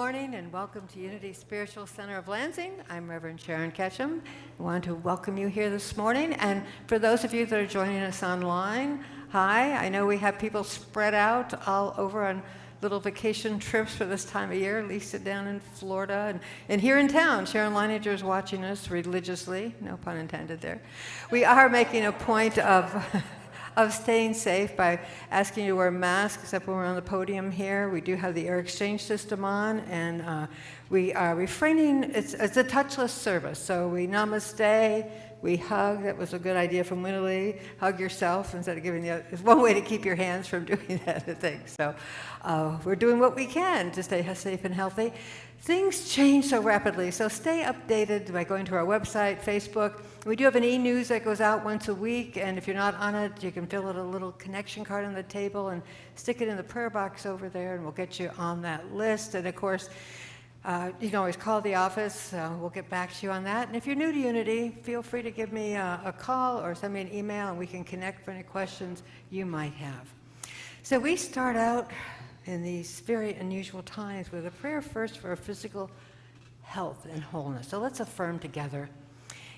morning and welcome to Unity Spiritual Center of Lansing. I'm Reverend Sharon Ketchum. I want to welcome you here this morning. And for those of you that are joining us online, hi. I know we have people spread out all over on little vacation trips for this time of year. Lisa down in Florida and here in town. Sharon Leininger is watching us religiously. No pun intended there. We are making a point of staying safe by asking you to wear masks, except when we're on the podium here. We do have the air exchange system on, and we are refraining. It's a touchless service, so we namaste, we hug. That was a good idea from Winalee. Hug yourself instead of giving the other. It's one way to keep your hands from doing that, I think. So we're doing what we can to stay safe and healthy. Things change so rapidly, so stay updated by going to our website, Facebook. We do have an e-news that goes out once a week, and if you're not on it, you can fill out a little connection card on the table and stick it in the prayer box over there, and we'll get you on that list. And of course, you can always call the office. We'll get back to you on that. And if you're new to Unity, feel free to give me a call or send me an email, and we can connect for any questions you might have. So we start out in these very unusual times with a prayer first for our physical health and wholeness. So let's affirm together.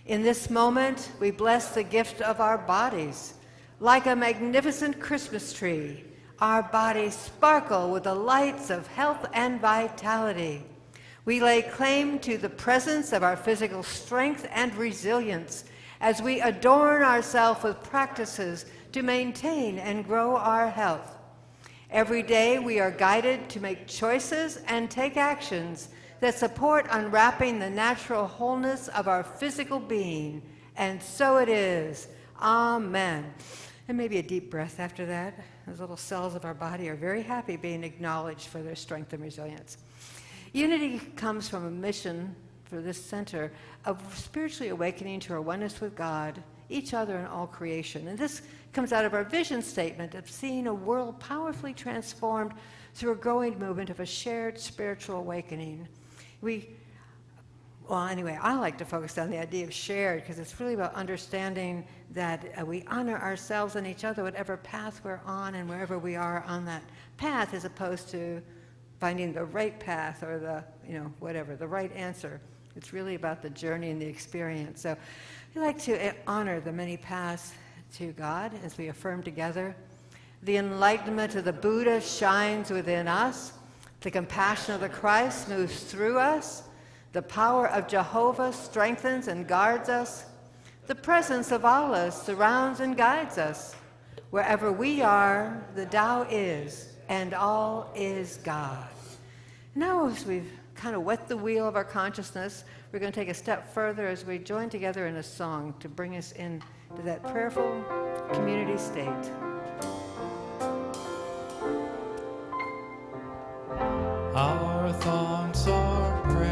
In this moment, we bless the gift of our bodies. Like a magnificent Christmas tree, our bodies sparkle with the lights of health and vitality. We lay claim to the presence of our physical strength and resilience as we adorn ourselves with practices to maintain and grow our health. Every day we are guided to make choices and take actions that support unwrapping the natural wholeness of our physical being. And so it is. Amen. And maybe a deep breath after that. Those little cells of our body are very happy being acknowledged for their strength and resilience. Unity comes from a mission for this center of spiritually awakening to our oneness with God, each other, and all creation. And this comes out of our vision statement of seeing a world powerfully transformed through a growing movement of a shared spiritual awakening. I like to focus on the idea of shared because it's really about understanding that we honor ourselves and each other whatever path we're on and wherever we are on that path, as opposed to finding the right path or the right answer. It's really about the journey and the experience. So we like to honor the many paths to God as we affirm together. The enlightenment of the Buddha shines within us. The compassion of the Christ moves through us. The power of Jehovah strengthens and guards us. The presence of Allah surrounds and guides us. Wherever we are, the Tao is, and all is God. Now, as we've kind of wet the wheel of our consciousness, we're going to take a step further as we join together in a song to bring us into that prayerful community state. Our thoughts are prayers,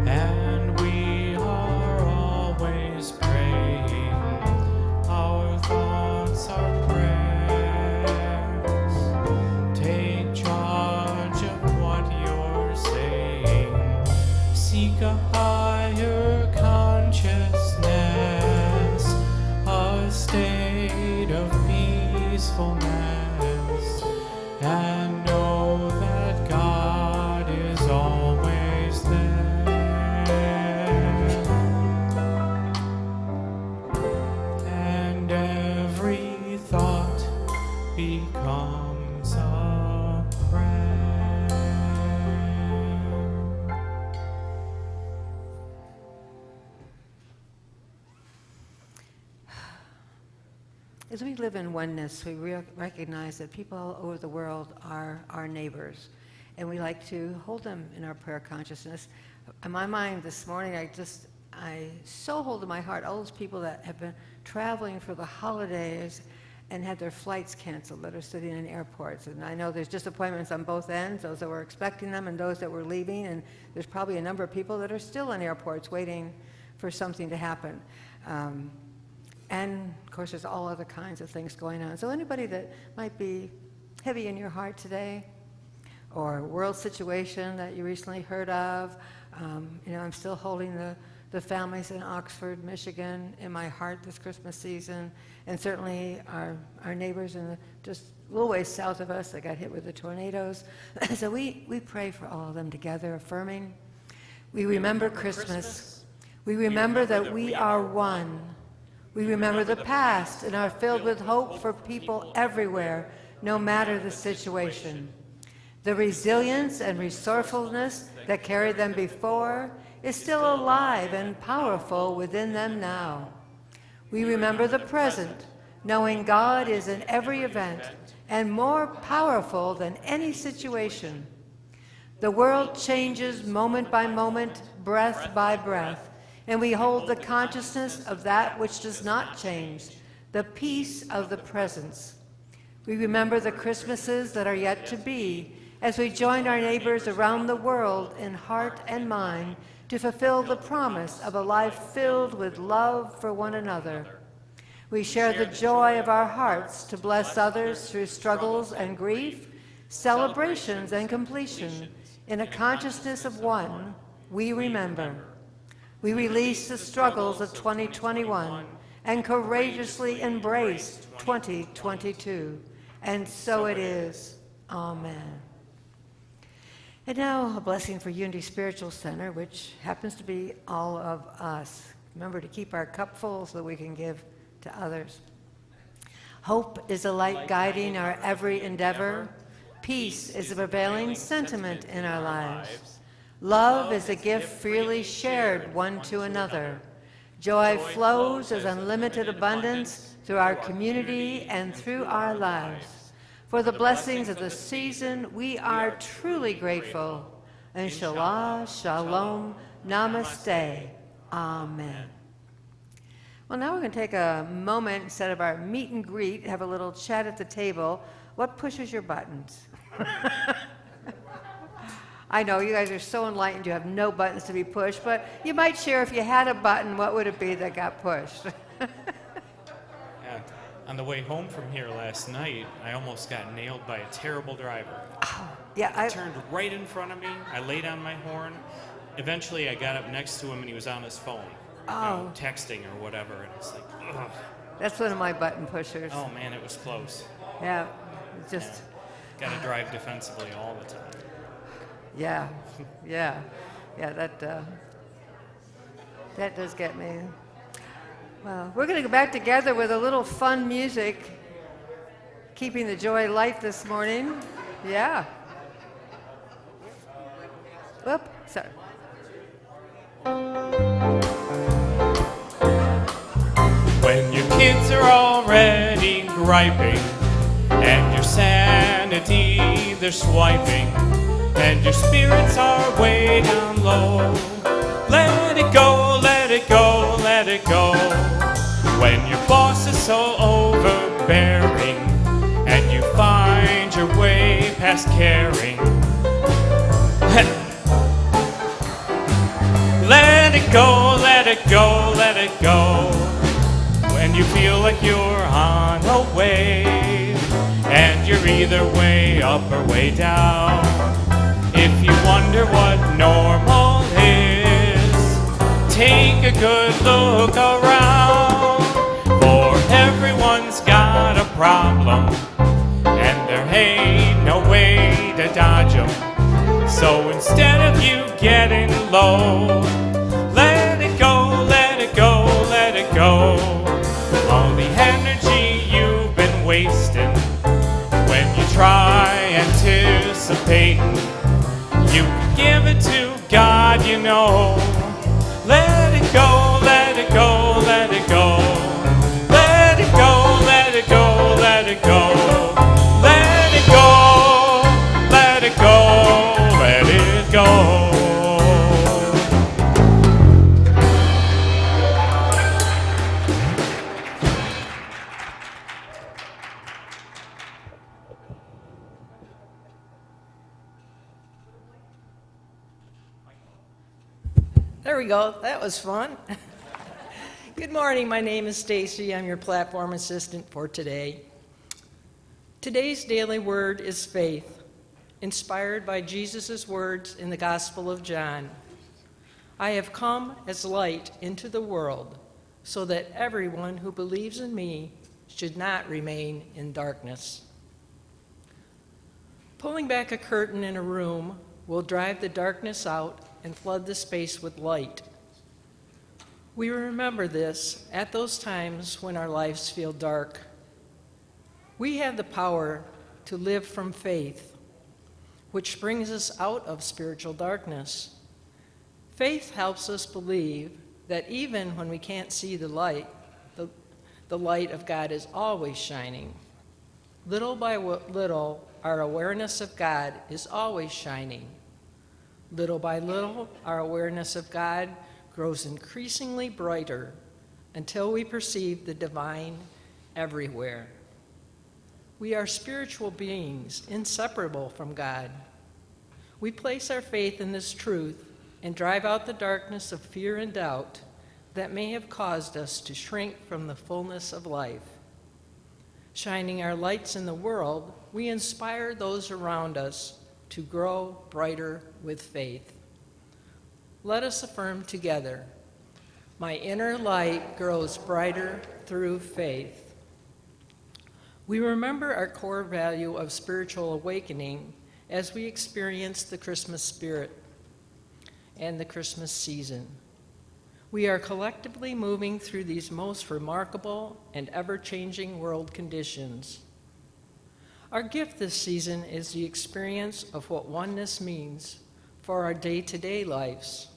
and we are always praying. Our thoughts are prayers. Take charge of what you're saying. Seek a higher consciousness, a state of peacefulness, and know that God is always there. And every thought becomes a prayer. As we live in oneness, we recognize that people all over the world are our neighbors, and we like to hold them in our prayer consciousness. In my mind this morning, I so hold in my heart all those people that have been traveling for the holidays and had their flights canceled, that are sitting in airports. And I know there's disappointments on both ends, those that were expecting them and those that were leaving, and there's probably a number of people that are still in airports waiting for something to happen. And, of course, there's all other kinds of things going on. So anybody that might be heavy in your heart today, or a world situation that you recently heard of, I'm still holding the families in Oxford, Michigan in my heart this Christmas season, and certainly our neighbors in just a little ways south of us that got hit with the tornadoes. So we pray for all of them together, affirming. We remember Christmas. We remember that we are one. We remember the past and are filled with hope for people everywhere, no matter the situation. The resilience and resourcefulness that carried them before is still alive and powerful within them now. We remember the present, knowing God is in every event and more powerful than any situation. The world changes moment by moment, breath by breath, and we hold the consciousness of that which does not change, the peace of the presence. We remember the Christmases that are yet to be, as we join our neighbors around the world in heart and mind to fulfill the promise of a life filled with love for one another. We share the joy of our hearts to bless others through struggles and grief, celebrations and completion. In a consciousness of one, we remember. We release the struggles of 2021 and courageously embrace 2022. And so it is. Amen. And now a blessing for Unity Spiritual Center, which happens to be all of us. Remember to keep our cup full so that we can give to others. Hope is a light guiding our every endeavor. Peace is a prevailing sentiment in our lives. Love is a gift freely shared one to another. Joy flows as unlimited abundance through our community and through our lives. For the blessings of the season, we are truly grateful. Inshallah, shalom, namaste, amen. Well, now we're going to take a moment instead of our meet and greet, have a little chat at the table. What pushes your buttons? I know you guys are so enlightened, you have no buttons to be pushed, but you might share if you had a button, what would it be that got pushed? Yeah. On the way home from here last night, I almost got nailed by a terrible driver. Oh, yeah, He turned right in front of me. I laid on my horn. Eventually, I got up next to him, and he was on his phone, texting or whatever, and it's like, ugh. That's one of my button pushers. Oh, man, it was close. Yeah, it's just... Got to drive defensively all the time. Yeah, that does get me. Well, we're going to go back together with a little fun music, keeping the joy light this morning. Yeah. Whoop, sorry. When your kids are already griping, and your sanity they're swiping, and your spirits are way down low, let it go, let it go, let it go. When your boss is so overbearing, and you find your way past caring, let it go, let it go, let it go. When you feel like you're on a wave, and you're either way up or way down, if you wonder what normal is, take a good look around. For everyone's got a problem, and there ain't no way to dodge them. So instead of you getting low, let it go, let it go, let it go. All the energy you've been wasting when you try anticipating, you can give it to God, you know. Let it go, let it go, let it go. Let it go, let it go, let it go. Let it go, let it go, let it go. There we go. That was fun. Good morning. My name is Stacey. I'm your platform assistant for today. Today's daily word is faith, inspired by Jesus' words in the Gospel of John. I have come as light into the world so that everyone who believes in me should not remain in darkness. Pulling back a curtain in a room will drive the darkness out and flood the space with light. We remember this at those times when our lives feel dark. We have the power to live from faith, which brings us out of spiritual darkness. Faith helps us believe that even when we can't see the light, the light of God is always shining. Little by little, our awareness of God is always shining. Little by little, our awareness of God grows increasingly brighter until we perceive the divine everywhere. We are spiritual beings, inseparable from God. We place our faith in this truth and drive out the darkness of fear and doubt that may have caused us to shrink from the fullness of life. Shining our lights in the world, we inspire those around us to grow brighter with faith. Let us affirm together, my inner light grows brighter through faith. We remember our core value of spiritual awakening as we experience the Christmas spirit and the Christmas season. We are collectively moving through these most remarkable and ever-changing world conditions. Our gift this season is the experience of what oneness means for our day-to-day lives.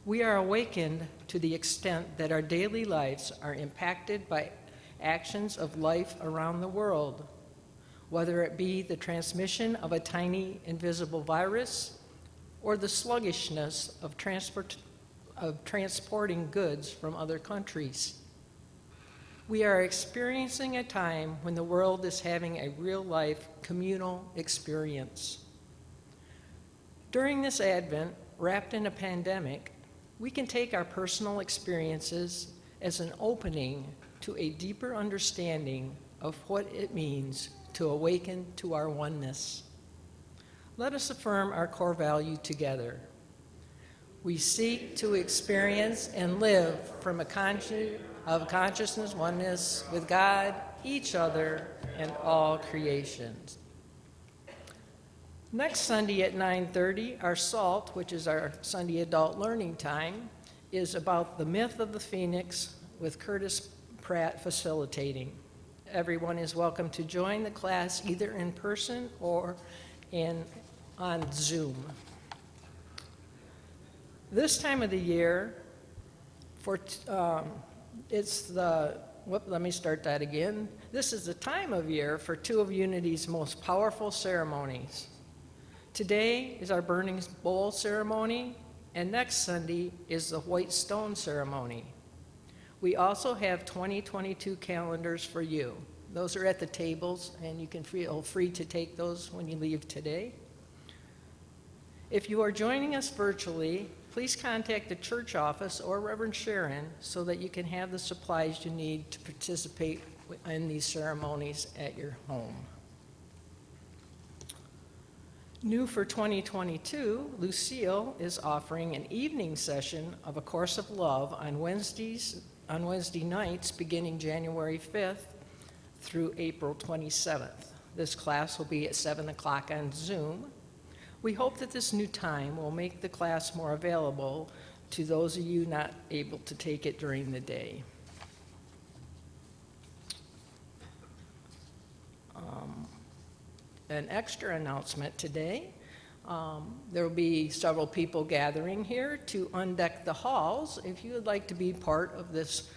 We are awakened to the extent that our daily lives are impacted by actions of life around the world, whether it be the transmission of a tiny invisible virus or the sluggishness of transporting goods from other countries. We are experiencing a time when the world is having a real-life communal experience. During this Advent, wrapped in a pandemic, we can take our personal experiences as an opening to a deeper understanding of what it means to awaken to our oneness. Let us affirm our core value together. We seek to experience and live from a consciousness oneness with God, each other, and all creations. Next Sunday at 9:30, our SALT, which is our Sunday adult learning time, is about the myth of the phoenix with Curtis Pratt facilitating. Everyone is welcome to join the class either in person or on Zoom. This time of the year, let me start that again. This is the time of year for two of Unity's most powerful ceremonies. Today is our Burning Bowl ceremony, and next Sunday is the White Stone ceremony. We also have 2022 calendars for you. Those are at the tables, and you can feel free to take those when you leave today. If you are joining us virtually, please contact the church office or Reverend Sharon so that you can have the supplies you need to participate in these ceremonies at your home. New for 2022, Lucille is offering an evening session of A Course of Love on Wednesday nights beginning January 5th through April 27th. This class will be at 7 o'clock on Zoom. We hope that this new time will make the class more available to those of you not able to take it during the day. An extra announcement today. There will be several people gathering here to undeck the halls. If you would like to be part of this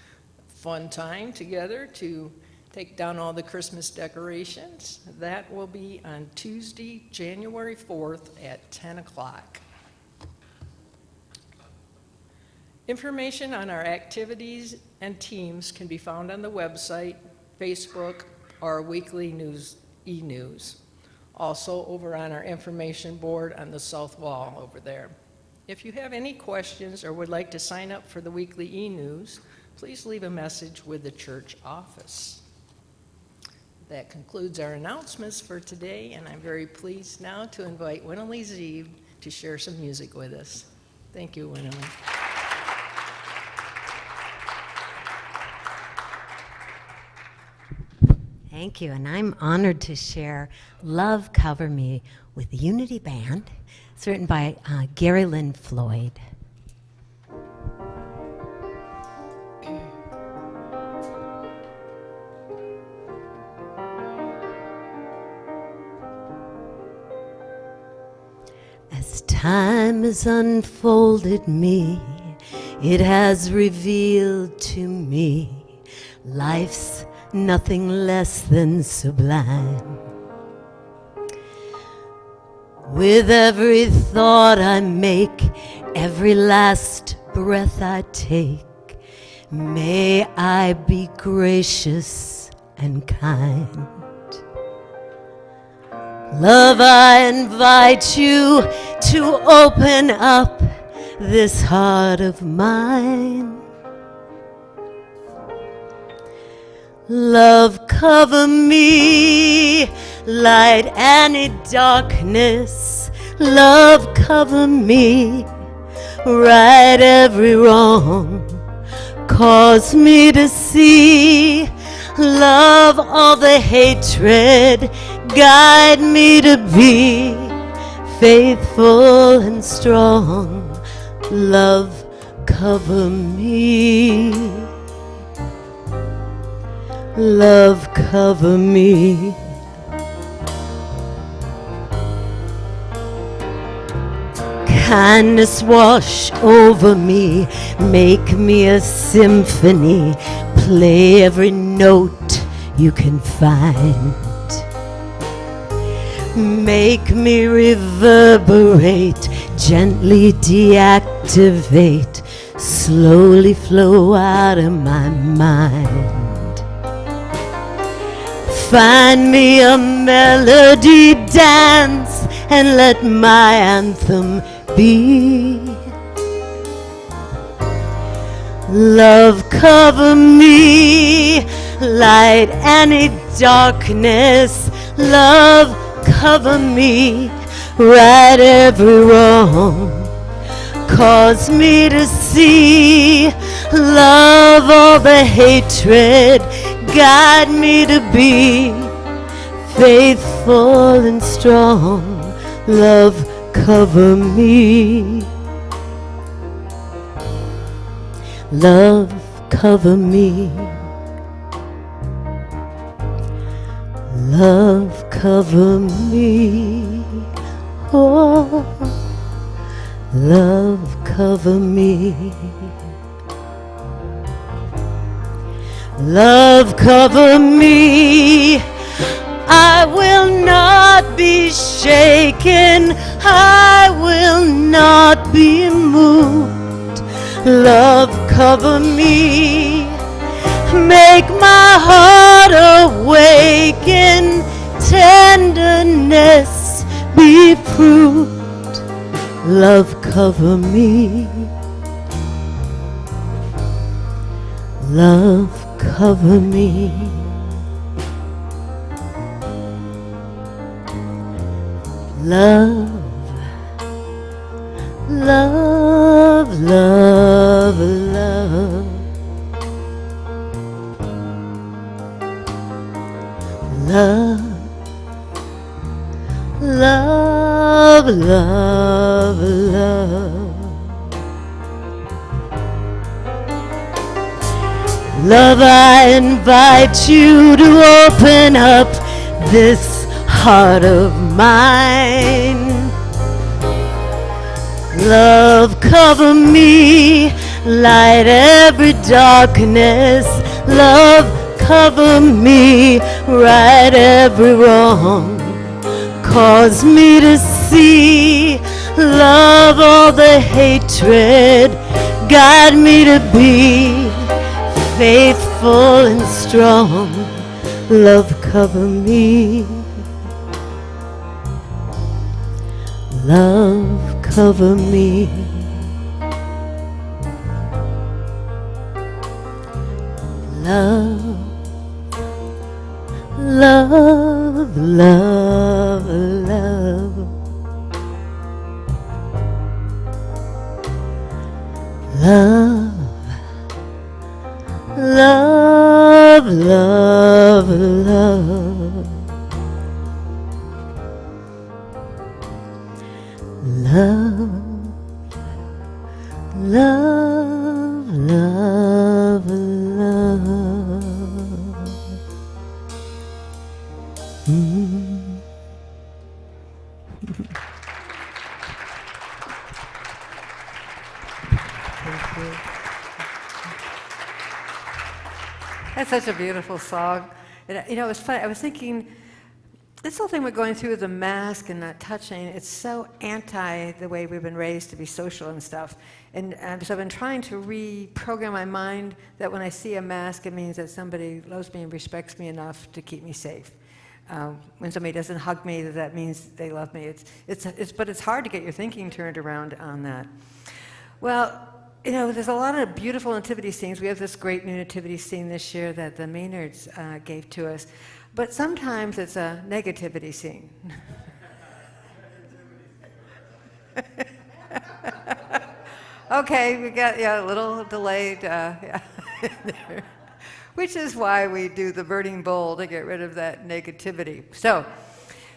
fun time together to take down all the Christmas decorations, that will be on Tuesday, January 4th at 10 o'clock. Information on our activities and teams can be found on the website, Facebook, or weekly e-news. Also over on our information board on the south wall over there. If you have any questions or would like to sign up for the weekly e-news, please leave a message with the church office. That concludes our announcements for today, and I'm very pleased now to invite Winalee Zeeb to share some music with us. Thank you, Winalee. Thank you, and I'm honored to share Love Cover Me with the Unity Band. It's written by Gary Lynn Floyd. As time has unfolded me, it has revealed to me life's nothing less than sublime. With every thought I make, every last breath I take, may I be gracious and kind. Love, I invite you to open up this heart of mine. Love, cover me, light any darkness. Love, cover me, right every wrong. Cause me to see, love, all the hatred. Guide me to be faithful and strong. Love, cover me. Love, cover me. Kindness wash over me, make me a symphony, play every note you can find. Make me reverberate, gently deactivate, slowly flow out of my mind. Find me a melody, dance, and let my anthem be. Love, cover me, light any darkness. Love, cover me, right every wrong. Cause me to see, love, all the hatred. Guide me to be faithful and strong. Love, cover me. Love, cover me. Love, cover me. Oh, love, cover me. Love, cover me. I will not be shaken. I will not be moved. Love, cover me. Make my heart awaken. Tenderness be proved. Love, cover me. Love, cover me. Love, love, love, love. Love, love, love, love. Love, I invite you to open up this heart of mine. Love, cover me, light every darkness. Love, cover me, right every wrong. Cause me to see, love, all the hatred. Guide me to be faithful and strong. Love, cover me. Love, cover me. Love, love, love, love. Love, love, love, love. Love, love, love. That's such a beautiful song. And, you know, it was funny. I was thinking, this whole thing we're going through with the mask and not touching, it's so anti the way we've been raised to be social and stuff. And so I've been trying to reprogram my mind that when I see a mask, it means that somebody loves me and respects me enough to keep me safe. When somebody doesn't hug me, that means they love me. But it's hard to get your thinking turned around on that. Well, you know, there's a lot of beautiful nativity scenes. We have this great new nativity scene this year that the Maynards gave to us. But sometimes it's a negativity scene. Okay, we got a little delayed, which is why we do the burning bowl to get rid of that negativity. So,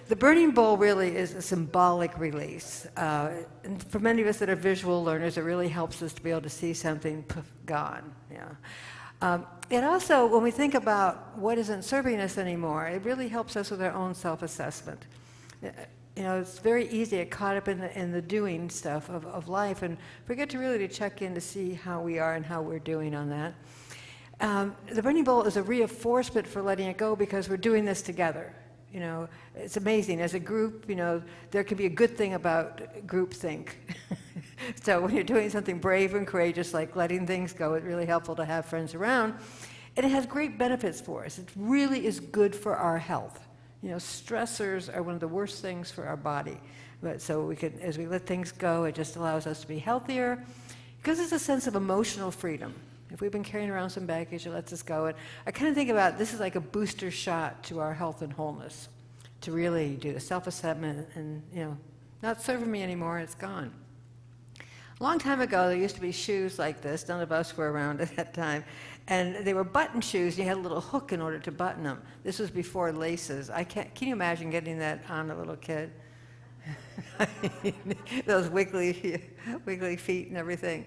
the burning bowl really is a symbolic release. And for many of us that are visual learners, it really helps us to be able to see something gone. Yeah. It also, when we think about what isn't serving us anymore, it really helps us with our own self-assessment. You know, it's very easy to get caught up in the doing stuff of life and forget to really check in to see how we are and how we're doing on that. The burning bowl is a reinforcement for letting it go because we're doing this together. You know, it's amazing. As a group, you know, there can be a good thing about groupthink. So when you're doing something brave and courageous, like letting things go, it's really helpful to have friends around. And it has great benefits for us. It really is good for our health. You know, stressors are one of the worst things for our body. But so we can, as we let things go, it just allows us to be healthier. Because it's a sense of emotional freedom. If we've been carrying around some baggage, it lets us go. And I kind of think about this is like a booster shot to our health and wholeness, to really do the self-assessment and, you know, not serving me anymore, it's gone. A long time ago, there used to be shoes like this. None of us were around at that time. And they were button shoes. You had a little hook in order to button them. This was before laces. Can you imagine getting that on a little kid? Those wiggly feet and everything.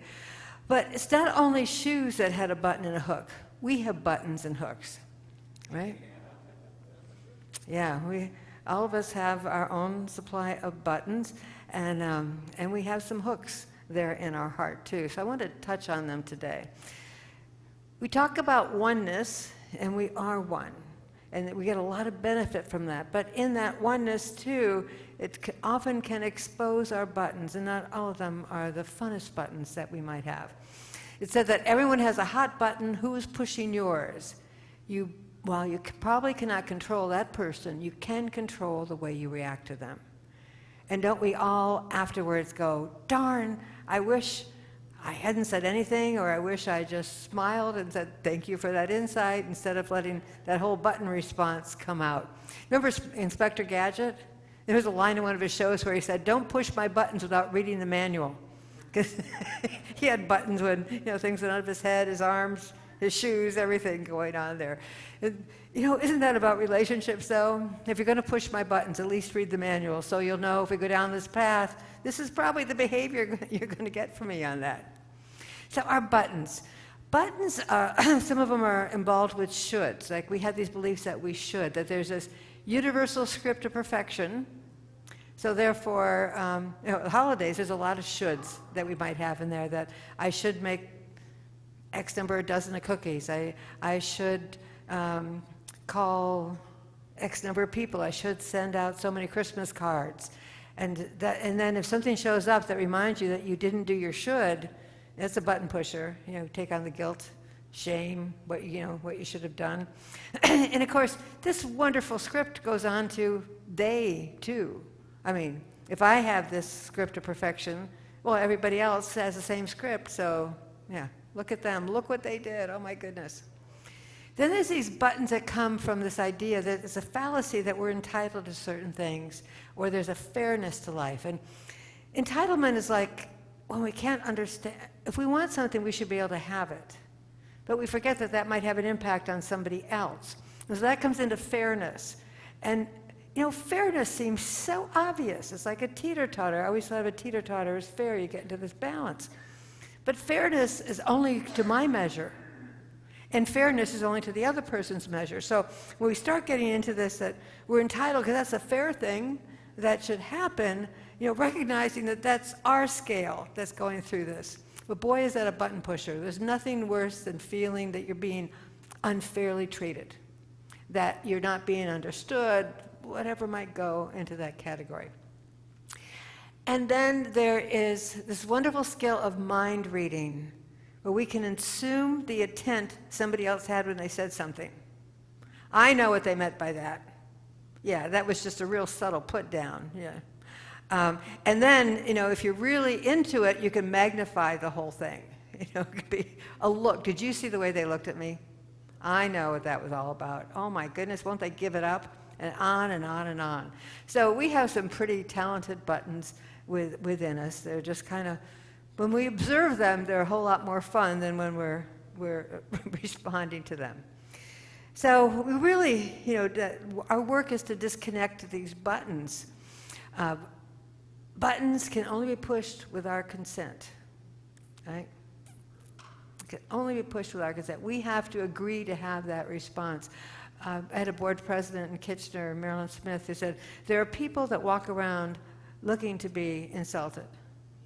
But it's not only shoes that had a button and a hook. We have buttons and hooks, right? Yeah, all of us have our own supply of buttons, and we have some hooks there in our heart too. So I want to touch on them today. We talk about oneness, and we are one, and we get a lot of benefit from that. But in that oneness too, it often can expose our buttons, and not all of them are the funnest buttons that we might have. It said that everyone has a hot button. Who is pushing yours? While you probably cannot control that person, you can control the way you react to them. And don't we all afterwards go, darn, I wish I hadn't said anything, or I wish I just smiled and said thank you for that insight instead of letting that whole button response come out. Remember Inspector Gadget? There was a line in one of his shows where he said, don't push my buttons without reading the manual. Because he had buttons when, you know, things went out of his head, his arms, his shoes, everything going on there. And, you know, isn't that about relationships, though? If you're going to push my buttons, at least read the manual so you'll know if we go down this path, this is probably the behavior you're going to get from me on that. So our buttons. Buttons, some of them are involved with shoulds. Like we have these beliefs that we should, that there's this universal script of perfection. So therefore, you know, holidays, there's a lot of shoulds that we might have in there, that I should make X number of dozen of cookies. I should call X number of people. I should send out so many Christmas cards. And then if something shows up that reminds you that you didn't do your should, that's a button pusher. You know, take on the guilt, shame, what you should have done. And of course, this wonderful script goes on to they too. I mean, if I have this script of perfection, well, everybody else has the same script. So yeah, look at them. Look what they did. Oh my goodness. Then there's these buttons that come from this idea that it's a fallacy that we're entitled to certain things, or there's a fairness to life. And entitlement is like, well, we can't understand. If we want something, we should be able to have it. But we forget that that might have an impact on somebody else. And so that comes into fairness. And, you know, fairness seems so obvious. It's like a teeter-totter. I always thought of a teeter-totter as fair. You get into this balance. But fairness is only to my measure. And fairness is only to the other person's measure. So when we start getting into this, that we're entitled, because that's a fair thing that should happen, recognizing that that's our scale that's going through this. But boy, is that a button pusher. There's nothing worse than feeling that you're being unfairly treated, that you're not being understood, whatever might go into that category. And then there is this wonderful skill of mind reading, where we can assume the intent somebody else had when they said something. I know what they meant by that. Yeah, that was just a real subtle put down. Yeah. And then, if you're really into it, you can magnify the whole thing. It could be a look. Did you see the way they looked at me? I know what that was all about. Oh my goodness, won't they give it up? And on and on and on. So we have some pretty talented buttons within us. They're just kind of, when we observe them, they're a whole lot more fun than when we're responding to them. So we really, our work is to disconnect these buttons. Buttons can only be pushed with our consent, right? Can only be pushed with our consent. We have to agree to have that response. I had a board president in Kitchener, Marilyn Smith, who said, there are people that walk around looking to be insulted.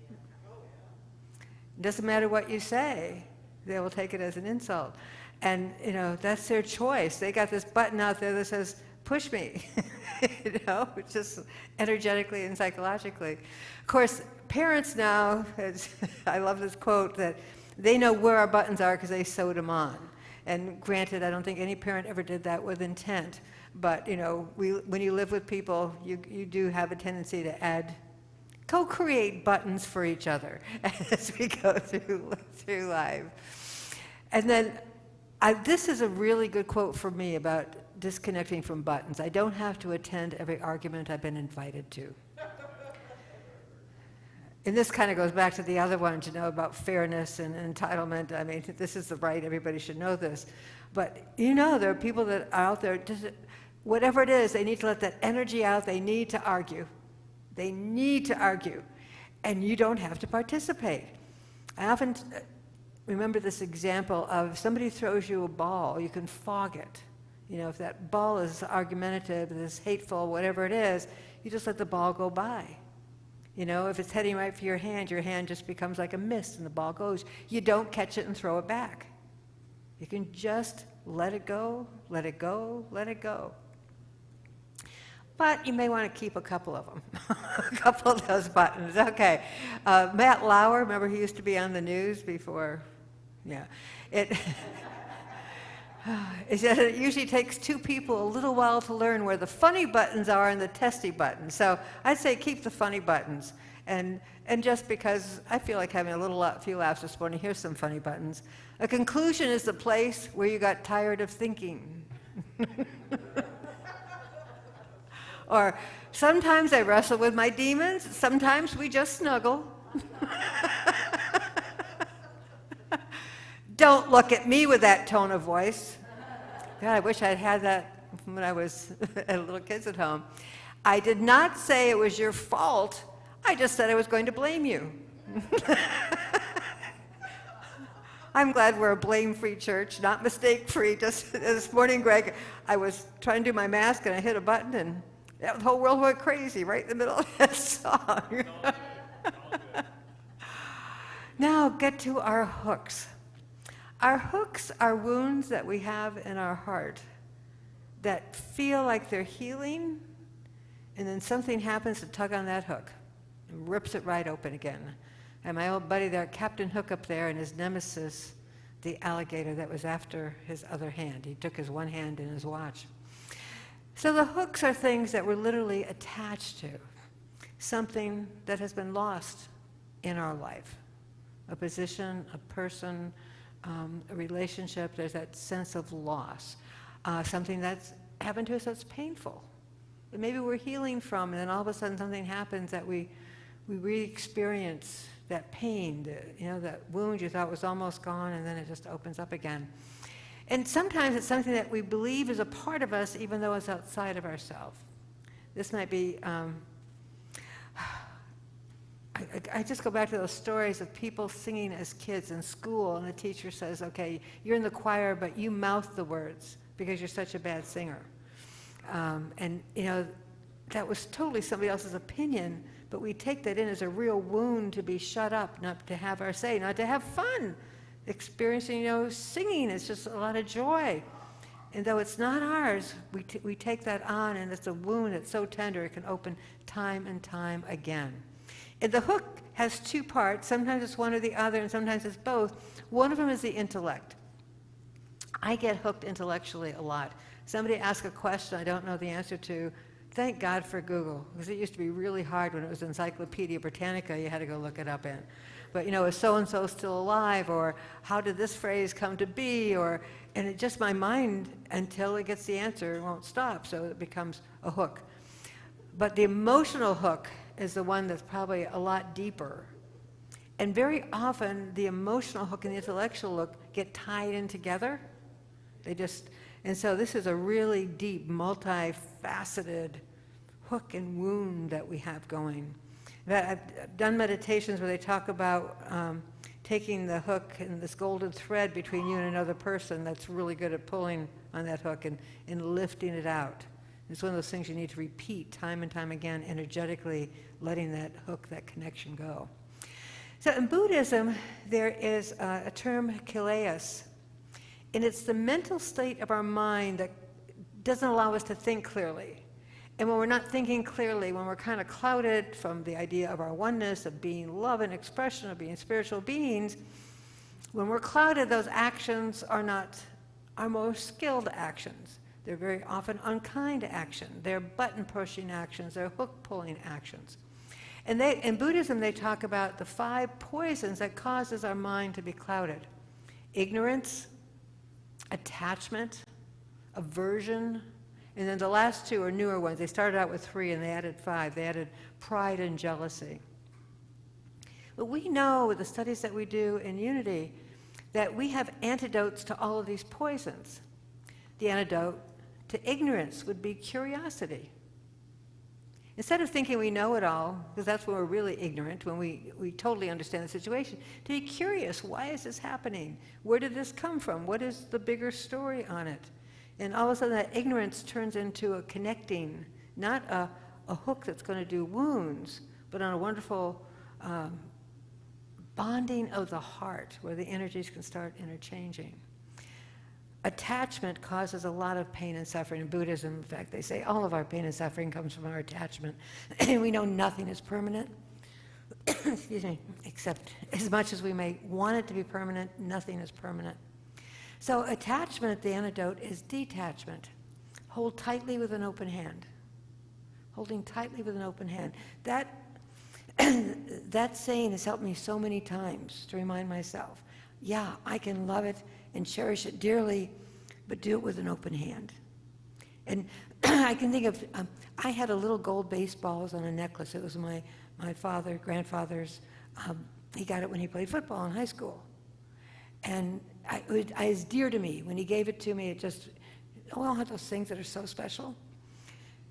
It doesn't matter what you say, they will take it as an insult. And, that's their choice. They got this button out there that says, push me, just energetically and psychologically. Of course, parents now, I love this quote, that they know where our buttons are because they sewed them on. And granted, I don't think any parent ever did that with intent. But, when you live with people, you do have a tendency to co-create buttons for each other as we go through life. And then, this is a really good quote for me about disconnecting from buttons. I don't have to attend every argument I've been invited to. And this kind of goes back to the other one, about fairness and entitlement. I mean, this is the right, everybody should know this. But there are people that are out there, whatever it is, they need to let that energy out, they need to argue. They need to argue. And you don't have to participate. I often remember this example of if somebody throws you a ball, you can fog it. If that ball is argumentative, is hateful, whatever it is, you just let the ball go by. If it's heading right for your hand just becomes like a mist and the ball goes. You don't catch it and throw it back. You can just let it go, let it go, let it go. But you may want to keep a couple of them, a couple of those buttons. Okay. Matt Lauer, remember he used to be on the news before? Yeah. He said it usually takes two people a little while to learn where the funny buttons are and the testy buttons. So I'd say keep the funny buttons. And just because I feel like having a few laughs this morning, here's some funny buttons. A conclusion is the place where you got tired of thinking. Or sometimes I wrestle with my demons, sometimes we just snuggle. Don't look at me with that tone of voice. God, I wish I'd had that when I was at little kids at home. I did not say it was your fault. I just said I was going to blame you. I'm glad we're a blame-free church, not mistake-free. Just this morning, Greg, I was trying to do my mask and I hit a button and the whole world went crazy right in the middle of that song. Now get to our hooks. Our hooks are wounds that we have in our heart that feel like they're healing, and then something happens to tug on that hook and rips it right open again. And my old buddy there, Captain Hook up there, and his nemesis, the alligator that was after his other hand. He took his one hand in his watch. So the hooks are things that we're literally attached to, something that has been lost in our life, a position, a person, a relationship. There's that sense of loss, something that's happened to us that's painful, that maybe we're healing from, and then all of a sudden something happens that we re-experience that pain, that wound you thought was almost gone, and then it just opens up again. And sometimes it's something that we believe is a part of us, even though it's outside of ourselves. This might be, I I just go back to those stories of people singing as kids in school, and the teacher says, okay, you're in the choir, but you mouth the words because you're such a bad singer. And, you know, that was totally somebody else's opinion, but we take that in as a real wound to be shut up, not to have our say, not to have fun. Experiencing, you know, singing is just a lot of joy. And though it's not ours, we take that on, and it's a wound that's so tender it can open time and time again. And the hook has two parts. Sometimes it's one or the other, and sometimes it's both. One of them is the intellect. I get hooked intellectually a lot. Somebody asks a question I don't know the answer to. Thank God for Google, because it used to be really hard when it was Encyclopedia Britannica. You had to go look it up in. But, you know, is so-and-so still alive? Or how did this phrase come to be? And it just, my mind, until it gets the answer, won't stop. So it becomes a hook. But the emotional hook is the one that's probably a lot deeper. And very often, the emotional hook and the intellectual hook get tied in together. And so this is a really deep, multifaceted hook and wound that we have going. I've done meditations where they talk about taking the hook and this golden thread between you and another person that's really good at pulling on that hook and lifting it out. It's one of those things you need to repeat time and time again, energetically letting that hook, that connection go. So in Buddhism, there is a term, kileas, and it's the mental state of our mind that doesn't allow us to think clearly. And when we're not thinking clearly, when we're kind of clouded from the idea of our oneness, of being love and expression, of being spiritual beings, when we're clouded, those actions are not our most skilled actions. They're very often unkind action. They're button-pushing actions. They're hook-pulling actions. And in Buddhism, they talk about the 5 poisons that causes our mind to be clouded. Ignorance, attachment, aversion, and then the last 2 are newer ones. They started out with 3 and they added 5. They added pride and jealousy. But we know with the studies that we do in Unity that we have antidotes to all of these poisons. The antidote to ignorance would be curiosity. Instead of thinking we know it all, because that's when we're really ignorant, when we totally understand the situation, to be curious, why is this happening? Where did this come from? What is the bigger story on it? And all of a sudden that ignorance turns into a connecting, not a hook that's going to do wounds, but on a wonderful bonding of the heart where the energies can start interchanging. Attachment causes a lot of pain and suffering. In Buddhism, in fact, they say all of our pain and suffering comes from our attachment. And we know nothing is permanent. Excuse me. Except as much as we may want it to be permanent, nothing is permanent. So attachment, the antidote, is detachment. Hold tightly with an open hand. Holding tightly with an open hand. That saying has helped me so many times to remind myself, yeah, I can love it and cherish it dearly, but do it with an open hand. And I can think of, I had a little gold baseballs on a necklace. It was my grandfather's. He got it when he played football in high school. And it was dear to me. When he gave it to me, it just, all had those things that are so special.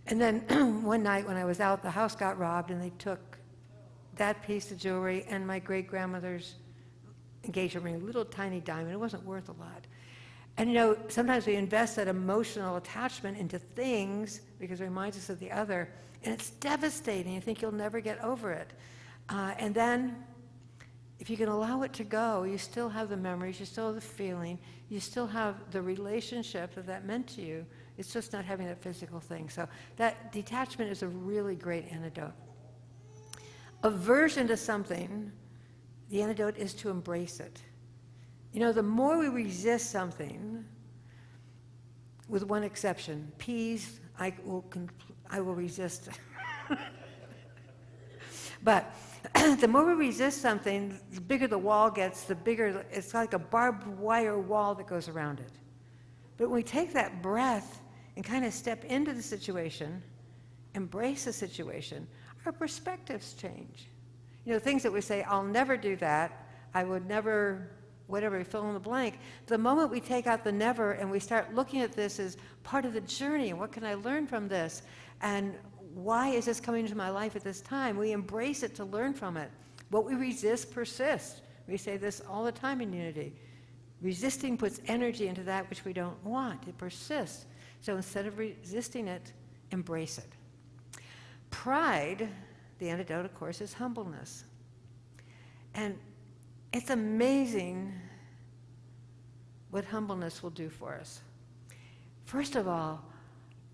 And then one night when I was out, the house got robbed and they took that piece of jewelry and my great-grandmother's engagement ring, a little tiny diamond. It wasn't worth a lot. And you know, sometimes we invest that emotional attachment into things because it reminds us of the other, and it's devastating. You think you'll never get over it. And then, if you can allow it to go, you still have the memories, you still have the feeling, you still have the relationship that meant to you. It's just not having that physical thing. So that detachment is a really great antidote. Aversion to something, the antidote is to embrace it. You know, the more we resist something, with one exception, peas, I will resist. But the more we resist something, the bigger the wall gets, the bigger, it's like a barbed wire wall that goes around it. But when we take that breath and kind of step into the situation, embrace the situation, our perspectives change. You know, things that we say, I'll never do that, I would never, whatever, we fill in the blank. The moment we take out the never and we start looking at this as part of the journey, and what can I learn from this? And why is this coming into my life at this time? We embrace it to learn from it. What we resist persists. We say this all the time in Unity. Resisting puts energy into that which we don't want. It persists. So instead of resisting it, embrace it. Pride, the antidote, of course, is humbleness. And it's amazing what humbleness will do for us. First of all,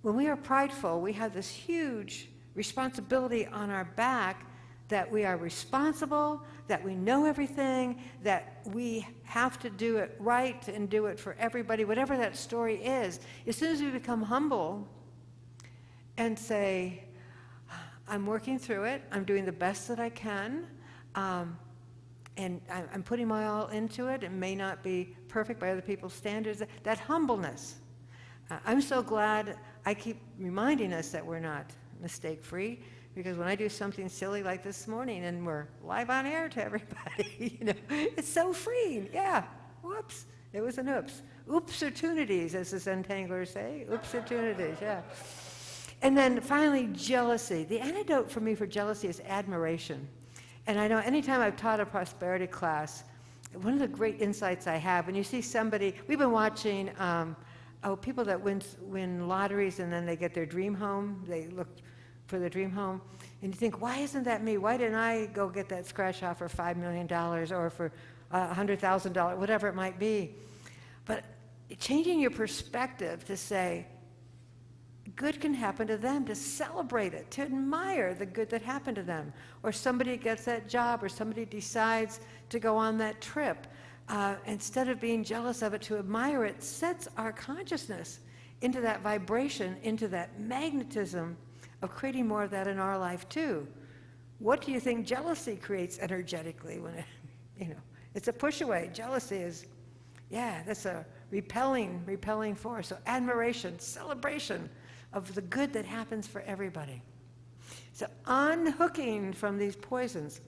when we are prideful, we have this huge responsibility on our back that we are responsible, that we know everything, that we have to do it right and do it for everybody, whatever that story is. As soon as we become humble and say, I'm working through it, I'm doing the best that I can, and I'm putting my all into it. It may not be perfect by other people's standards. That humbleness. I'm so glad I keep reminding us that we're not mistake-free, because when I do something silly like this morning and we're live on air to everybody, it's so freeing. Yeah, whoops, it was an oops. Oopsortunities, as the Zentanglers say. Oopsortunities, yeah. And then finally, jealousy. The antidote for me for jealousy is admiration. And I know anytime I've taught a prosperity class, one of the great insights I have, when you see somebody, we've been watching people that win lotteries and then they get their dream home, they look for their dream home, and you think, why isn't that me? Why didn't I go get that scratch off for $5 million or for $100,000, whatever it might be? But changing your perspective to say, good can happen to them, to celebrate it, to admire the good that happened to them. Or somebody gets that job, or somebody decides to go on that trip. Instead of being jealous of it, to admire it, sets our consciousness into that vibration, into that magnetism of creating more of that in our life too. What do you think jealousy creates energetically when it's a push away? Jealousy is, that's a repelling force. So admiration, celebration of the good that happens for everybody. So unhooking from these poisons.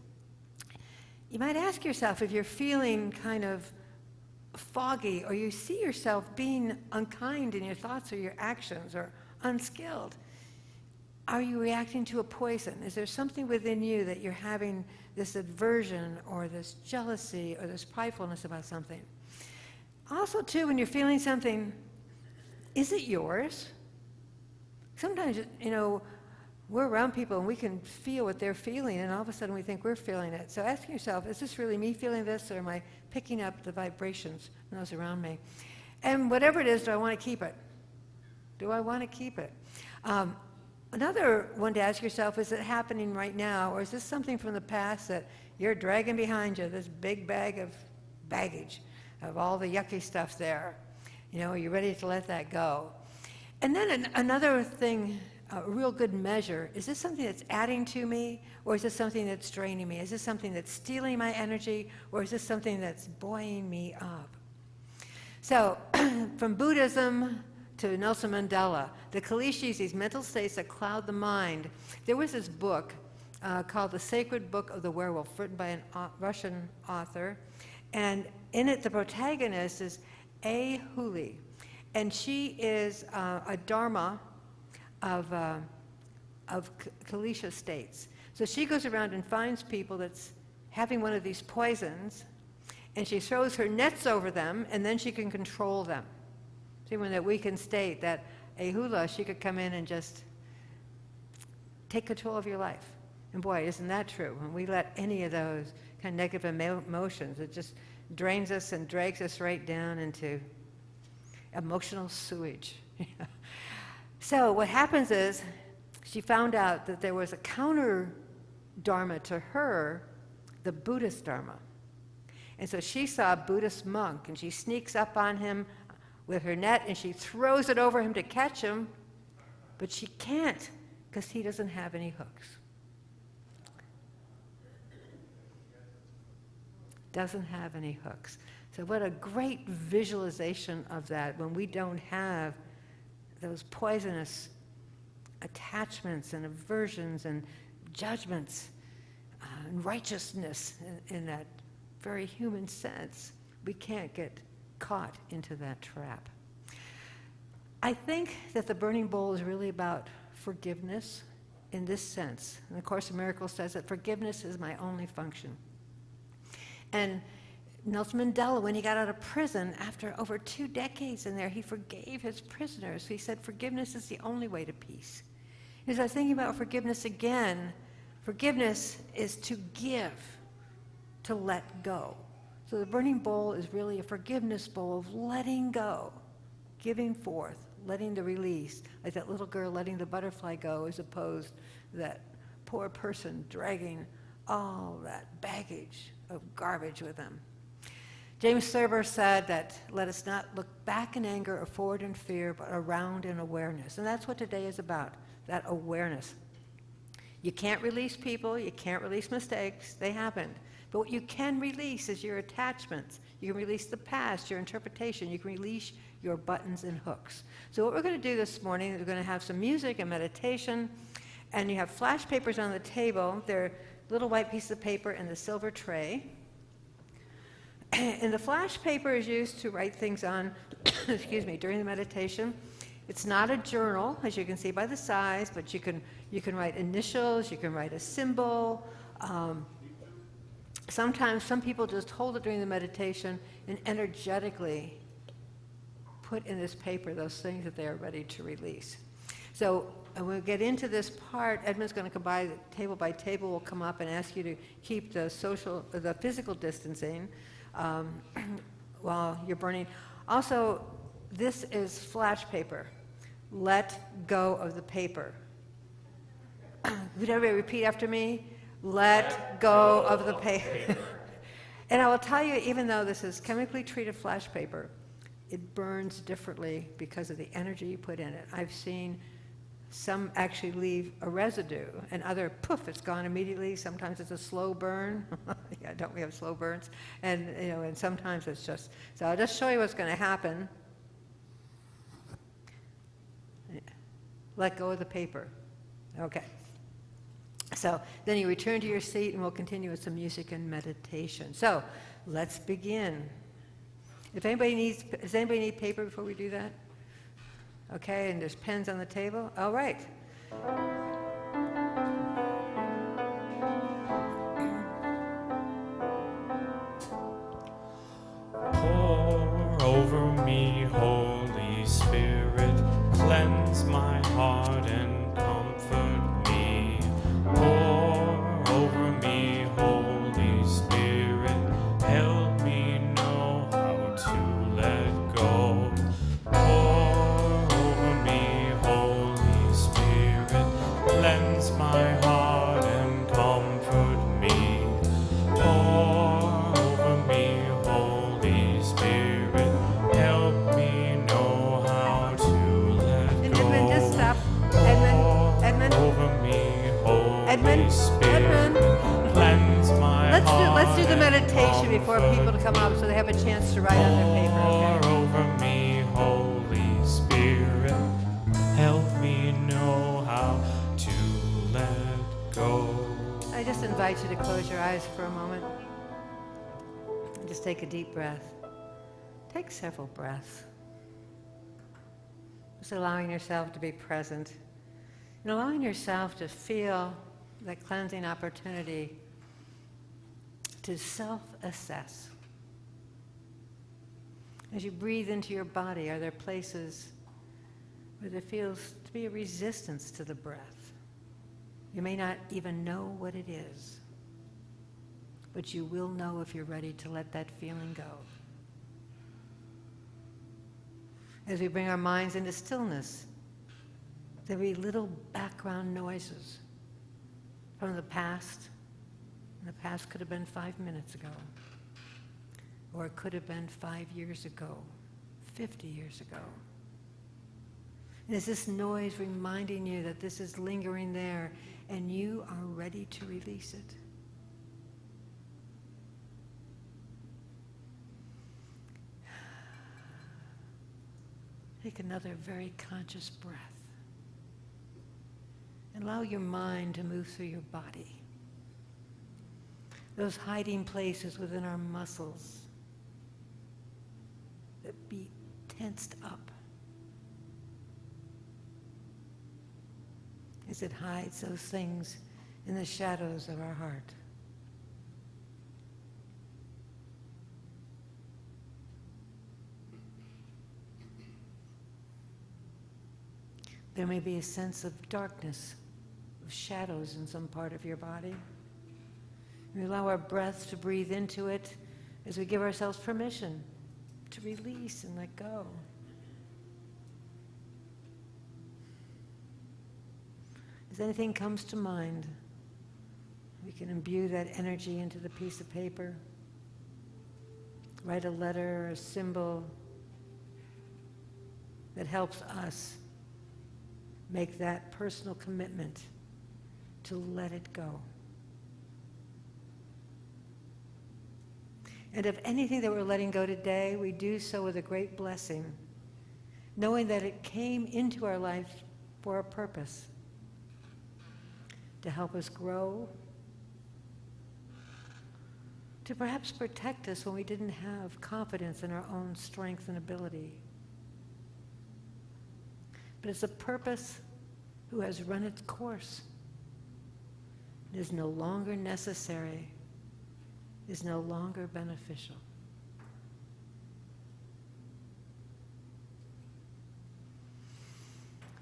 You might ask yourself, if you're feeling kind of foggy, or you see yourself being unkind in your thoughts or your actions, or unskilled, are you reacting to a poison? Is there something within you that you're having this aversion or this jealousy or this pridefulness about something? Also, too, when you're feeling something, is it yours? Sometimes, we're around people and we can feel what they're feeling, and all of a sudden we think we're feeling it. So ask yourself, is this really me feeling this, or am I picking up the vibrations from those around me? And whatever it is, do I want to keep it? Do I want to keep it? Another one to ask yourself, is it happening right now, or is this something from the past that you're dragging behind you, this big bag of baggage of all the yucky stuff there? Are you ready to let that go? And then another thing, a real good measure, is this something that's adding to me, or is this something that's draining me? Is this something that's stealing my energy, or is this something that's buoying me up? So from Buddhism to Nelson Mandela, the klishés, these mental states that cloud the mind. There was this book called The Sacred Book of the Werewolf, written by a Russian author, and in it the protagonist is A. Huli, and she is a dharma of Kalisha states. So she goes around and finds people that's having one of these poisons, and she throws her nets over them, and then she can control them. See, when that weakened state, that Ahula, she could come in and just take control of your life. And boy, isn't that true? When we let any of those kind of negative emotions, it just drains us and drags us right down into emotional sewage. So what happens is, she found out that there was a counter dharma to her, the Buddhist dharma. And so she saw a Buddhist monk, and she sneaks up on him with her net, and she throws it over him to catch him, but she can't, because he doesn't have any hooks. Doesn't have any hooks. So what a great visualization of that, when we don't have those poisonous attachments and aversions and judgments and righteousness in that very human sense. We can't get caught into that trap. I think that the burning bowl is really about forgiveness in this sense. And the Course in Miracles says that forgiveness is my only function. And Nelson Mandela, when he got out of prison, after over 2 decades in there, he forgave his prisoners. He said forgiveness is the only way to peace. As I was thinking about forgiveness again, forgiveness is to give, to let go. So the burning bowl is really a forgiveness bowl of letting go, giving forth, letting the release, like that little girl letting the butterfly go, as opposed to that poor person dragging all that baggage of garbage with them. James Thurber said that let us not look back in anger or forward in fear, but around in awareness. And that's what today is about, that awareness. You can't release people, you can't release mistakes, they happened. But what you can release is your attachments. You can release the past, your interpretation. You can release your buttons and hooks. So what we're going to do this morning is we're going to have some music and meditation, and you have flash papers on the table. They're little white pieces of paper in the silver tray. And the flash paper is used to write things on, excuse me, during the meditation. It's not a journal, as you can see by the size, but you can write initials, you can write a symbol. Sometimes some people just hold it during the meditation and energetically put in this paper those things that they are ready to release. So we'll get into this part. Edmund's going to come by by table. We'll come up and ask you to keep the physical distancing while you're burning. Also, this is flash paper. Let go of the paper. Would everybody repeat after me? Let go of the paper. And I will tell you, even though this is chemically treated flash paper, it burns differently because of the energy you put in it. I've seen some actually leave a residue, and other, poof, it's gone immediately. Sometimes it's a slow burn. Yeah, don't we have slow burns? And and sometimes it's just. So I'll just show you what's going to happen. Let go of the paper. Okay. So then you return to your seat, and we'll continue with some music and meditation. So let's begin. Does anybody need paper before we do that? Okay, and there's pens on the table. All right. Pour over me, Holy Spirit, cleanse my heart and comfort me. Pour over me, Holy Spirit, help me know how to let go. Pour over me, Holy Spirit, cleanse my heart and comfort me. Pour over me, Holy Spirit, help me know how to let go. Edmund, just stop. Edmund. Over me, Holy Edmund. Spirit, cleanse my heart. Let's do the meditation before people to come up, so they have a chance to write on their paper. Okay? Pour over me, Holy Spirit, help me know how to let go. I just invite you to close your eyes for a moment. And just take a deep breath. Take several breaths. Just allowing yourself to be present. And allowing yourself to feel that cleansing opportunity to self-assess. As you breathe into your body, are there places where there feels to be a resistance to the breath? You may not even know what it is, but you will know if you're ready to let that feeling go. As we bring our minds into stillness, there'll be little background noises from the past. And the past could have been 5 minutes ago, or it could have been 5 years ago, 50 years ago. And is this noise reminding you that this is lingering there and you are ready to release it? Take another very conscious breath. And allow your mind to move through your body. Those hiding places within our muscles that be tensed up. as it hides those things in the shadows of our heart. There may be a sense of darkness, of shadows in some part of your body. We allow our breath to breathe into it as we give ourselves permission to release and let go. As anything comes to mind, we can imbue that energy into the piece of paper, write a letter or a symbol that helps us make that personal commitment to let it go. And if anything that we're letting go today, we do so with a great blessing, knowing that it came into our life for a purpose, to help us grow, to perhaps protect us when we didn't have confidence in our own strength and ability. But it's a purpose who has run its course. It is no longer necessary, is no longer beneficial.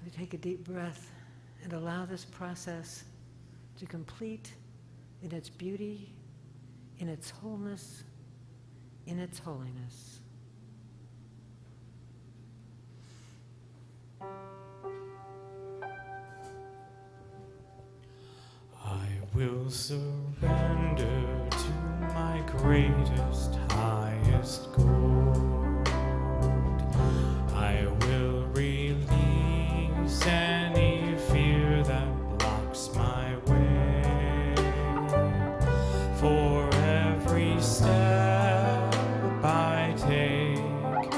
We take a deep breath and allow this process to complete in its beauty, in its wholeness, in its holiness. I will surrender to my greatest, highest good. I will release any fear that blocks my way. For every step I take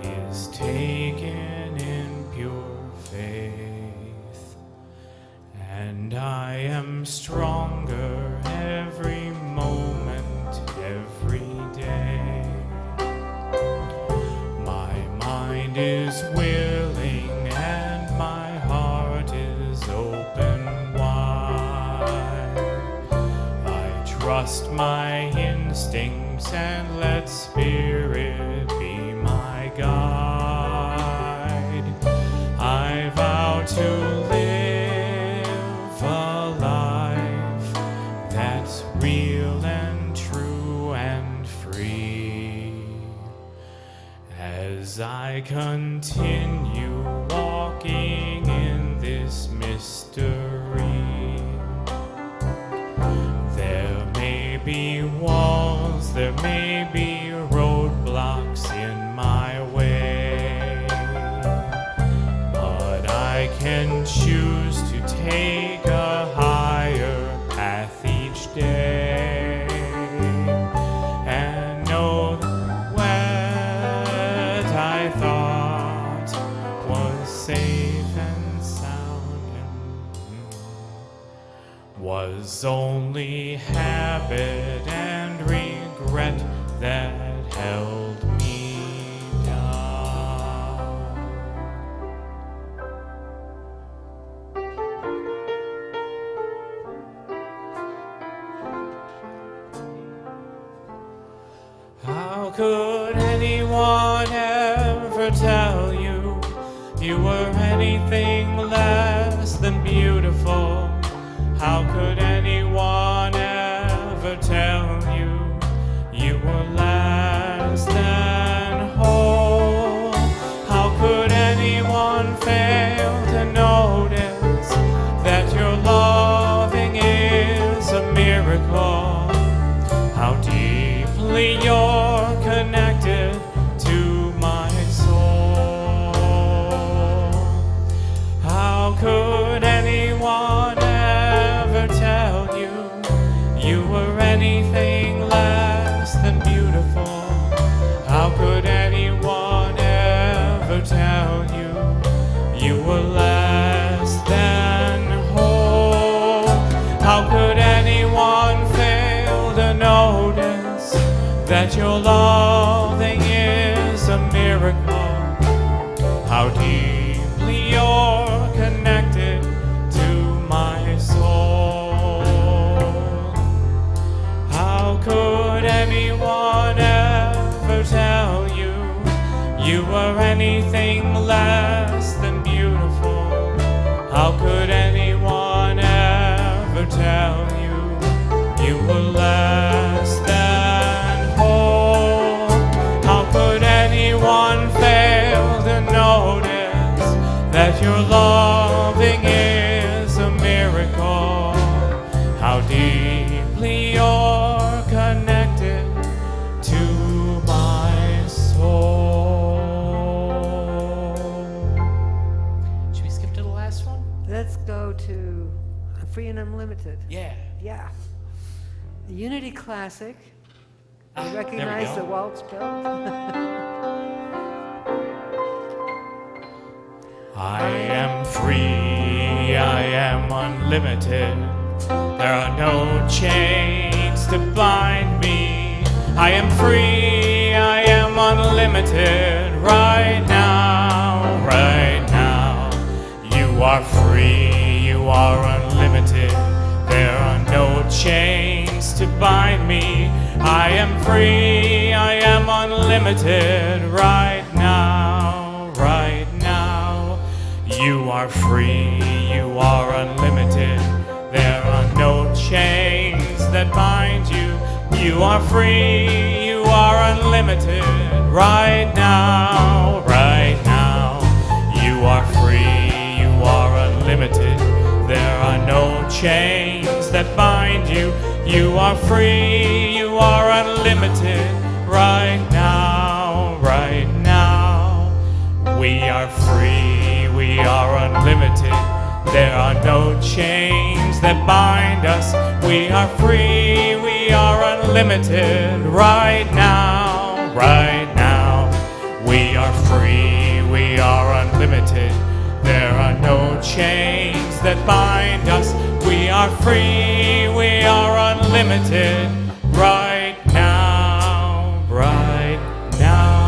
is taken in pure faith. And I am stronger every moment, every day. My mind is willing and my heart is open wide. I trust my instincts and let Spirit be my guide. I vow to live a life that's real and true and free. As I continue walking in this mystery, there may be walls, there may be roadblocks in my way, but I can choose to take a higher path each day and know that what I thought was safe and sound was only habit and regret that held me down. How could anyone ever tell you you were anything less than beautiful? How could anyone ever tell you you were less than whole? How could anyone fail to notice that your loving is a miracle? How deeply you're connected to my soul. How could anyone ever tell you you were anything less than beautiful? How could anyone ever tell you you were less than whole? How could anyone fail to notice that your loving is a miracle? How deeply you're connected to you were anything less than beautiful. How could anyone ever tell you were less than whole? How could anyone fail to notice that your loving is a miracle? How deeply you're connected to my soul. Should we skip to the last one? Let's go to Free and Unlimited. Yeah. Yeah. The Unity Classic. You There we recognize go. the waltz belt? I am free, I am unlimited. There are no chains to bind me. I am free, I am unlimited. Right now, right now. You are free, you are unlimited. There are no chains to bind me. I am free, I am unlimited. Right now, right now. You are free, you are unlimited. There are no chains that bind you. You are free, you are unlimited. Right now, right now. You are free, you are unlimited. There are no chains that bind you. You are free, you are unlimited. Right now, right now. We are free, we are unlimited. There are no chains that bind us. We are free, we are unlimited. Right now, right now. We are free, we are unlimited. There are no chains that bind us. We are free, we are unlimited. Right now, right now.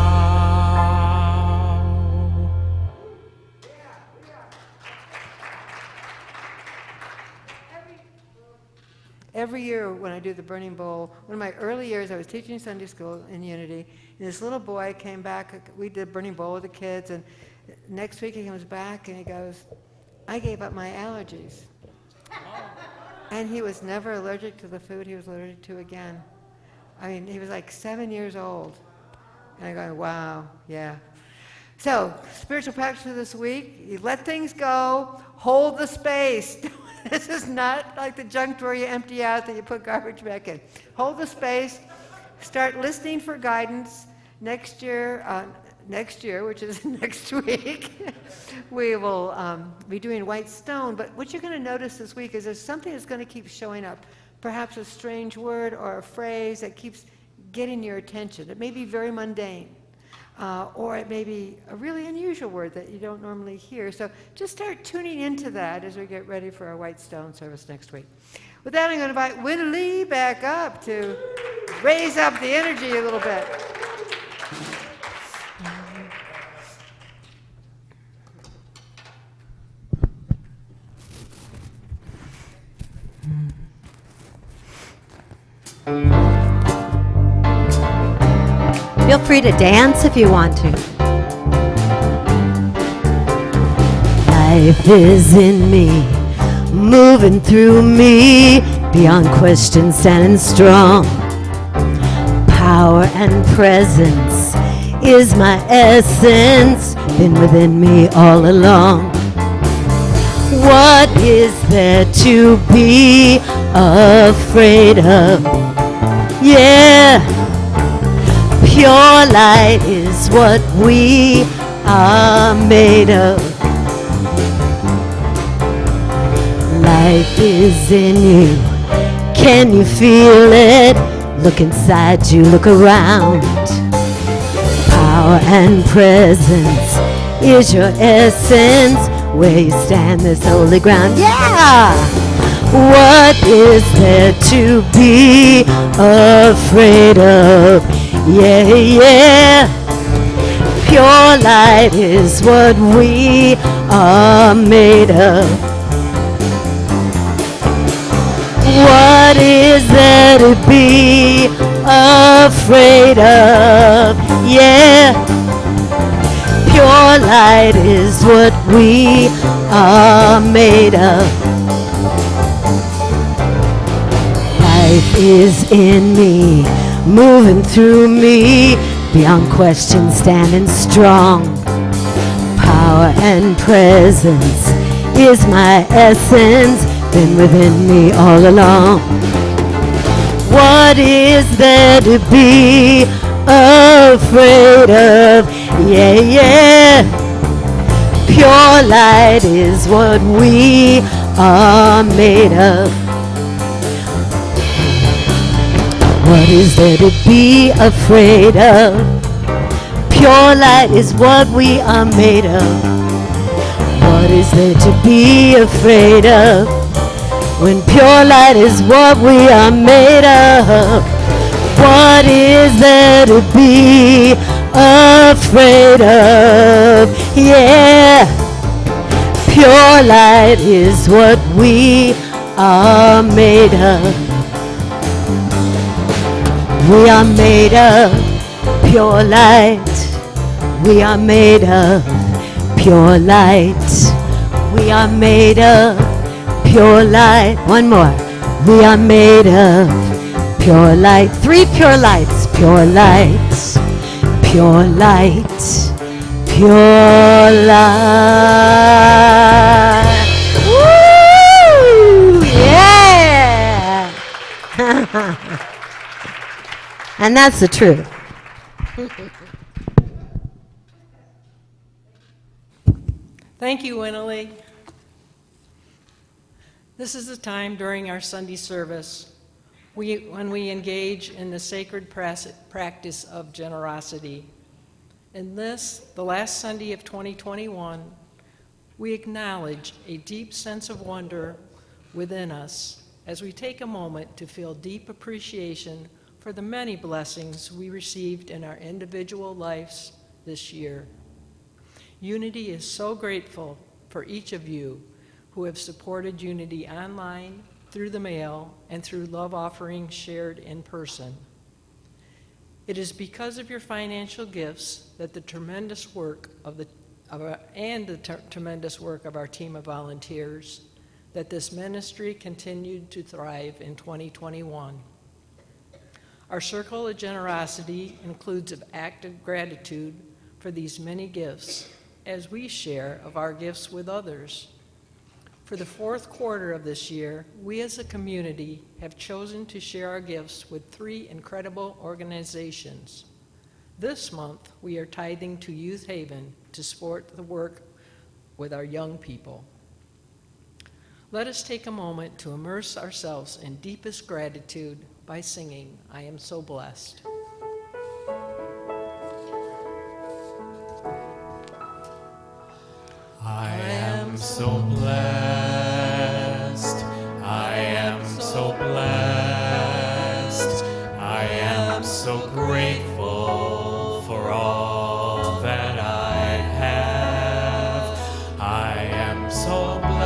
Every year when I do the Burning Bowl, one of my early years, I was teaching Sunday school in Unity, and this little boy came back. We did Burning Bowl with the kids, and next week he comes back and he goes, I gave up my allergies. And he was never allergic to the food he was allergic to again. I mean, he was like 7 years old. And I'm going, wow, yeah. So, spiritual practice for this week, you let things go, hold the space. This is not like the junk drawer you empty out that you put garbage back in. Hold the space, start listening for guidance. Next year, which is next week, we will be doing white stone. But what you're going to notice this week is there's something that's going to keep showing up. Perhaps a strange word or a phrase that keeps getting your attention. It may be very mundane. Or it may be a really unusual word that you don't normally hear. So just start tuning into that as we get ready for our White Stone service next week. With that, I'm going to invite Winalee back up to raise up the energy a little bit. Feel free to dance if you want to. Life is in me, moving through me, beyond question, standing strong. Power and presence is my essence, been within me all along. What is there to be afraid of? Yeah. Pure light is what we are made of. Life is in you. Can you feel it? Look inside you, look around. Power and presence is your essence. Where you stand, this holy ground. Yeah! What is there to be afraid of? Yeah, yeah. Pure light is what we are made of. What is there to be afraid of? Yeah. light is what we are made of. Life is in me, moving through me, beyond question, standing strong. Power and presence is my essence, been within me all along. What is there to be afraid of? Yeah, yeah. Pure light is what we are made of. What is there to be afraid of? Pure light is what we are made of. What is there to be afraid of? When pure light is what we are made of. What is there to be afraid of? Yeah. Pure light is what we are made of. We are made of pure light. We are made of pure light. We are made of pure light. One more. We are made of pure light. 3 pure lights. Pure light. Pure light. Pure light. Woo! Yeah! And that's the truth. Thank you, Winalee. This is the time during our Sunday service when we engage in the sacred practice of generosity. In this, the last Sunday of 2021, we acknowledge a deep sense of wonder within us as we take a moment to feel deep appreciation for the many blessings we received in our individual lives this year. Unity is so grateful for each of you who have supported Unity online, through the mail, and through love offerings shared in person. It is because of your financial gifts that the tremendous work of our team of volunteers that this ministry continued to thrive in 2021. Our circle of generosity includes an act of gratitude for these many gifts as we share of our gifts with others. For the 4th quarter of this year, we as a community have chosen to share our gifts with 3 incredible organizations. This month, we are tithing to Youth Haven to support the work with our young people. Let us take a moment to immerse ourselves in deepest gratitude by singing, "I Am So Blessed." I am so blessed. I am so blessed. I am so grateful for all that I have. I am so blessed.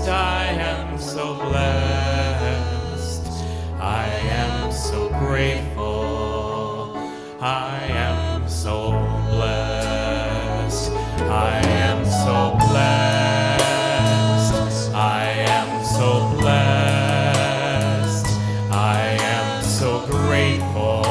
I am so blessed. I am so grateful. I am so blessed. I am so blessed. I am so blessed. I am so grateful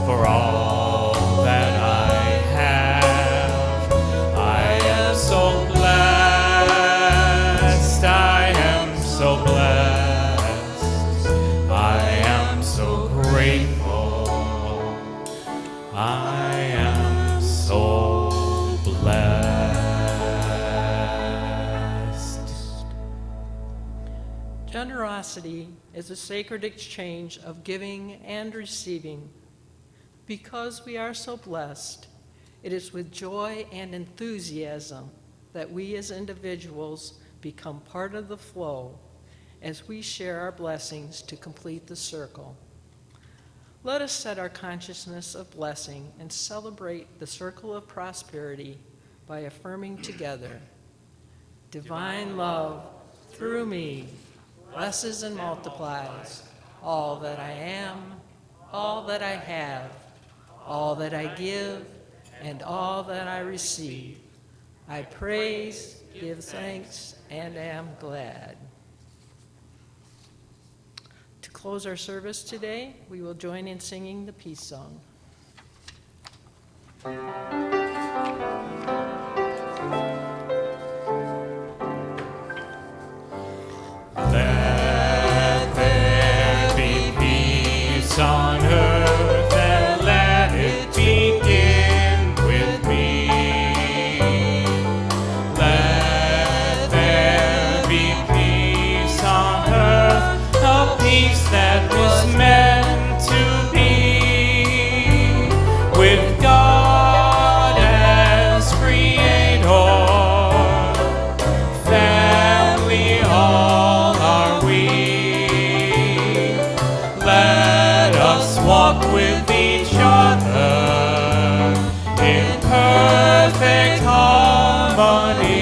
for all that I have. I am so blessed. I am so blessed. I am so grateful. I am so blessed. Generosity is a sacred exchange of giving and receiving. Because we are so blessed, it is with joy and enthusiasm that we as individuals become part of the flow as we share our blessings to complete the circle. Let us set our consciousness of blessing and celebrate the circle of prosperity by affirming together, divine love through me blesses and multiplies all that I am, all that I have, all that I give, and all that I receive. I praise, give thanks, and am glad. To close our service today, we will join in singing the peace song. Let there be peace on earth, and let it begin with me. Let there be peace on earth, a peace that was meant to be, with God as creator. Family all are we. Let us walk with each other in perfect harmony.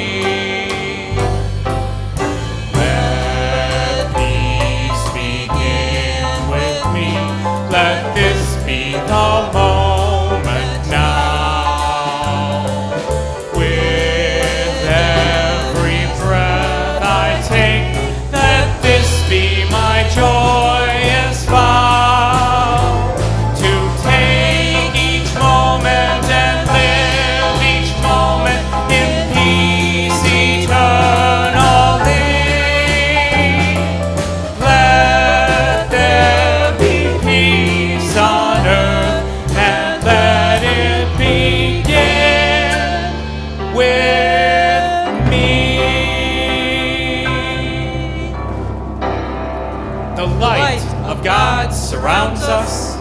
Let peace begin with me. Let this be the moment now. With every breath I take, let this be my joyous vow. To take each moment and live each moment in peace eternally. Let there be peace on earth, and let it begin with me. The light of God surrounds us.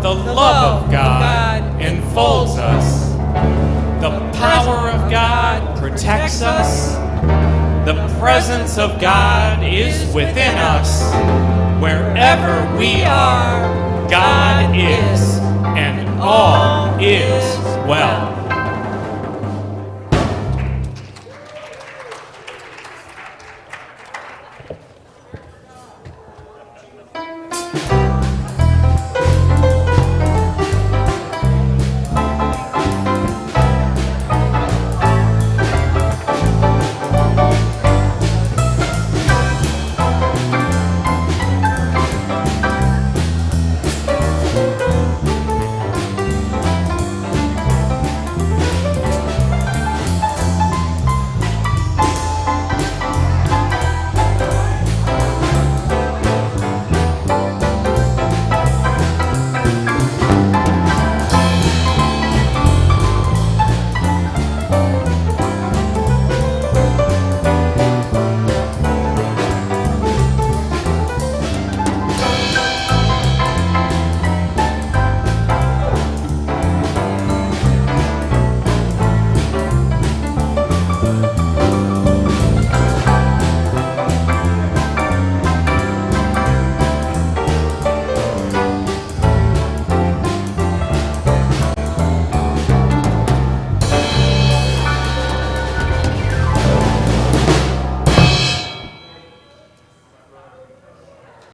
The love of God enfolds us. The power of God protects us. The presence of God is within us. Wherever we are, God is, and all is well.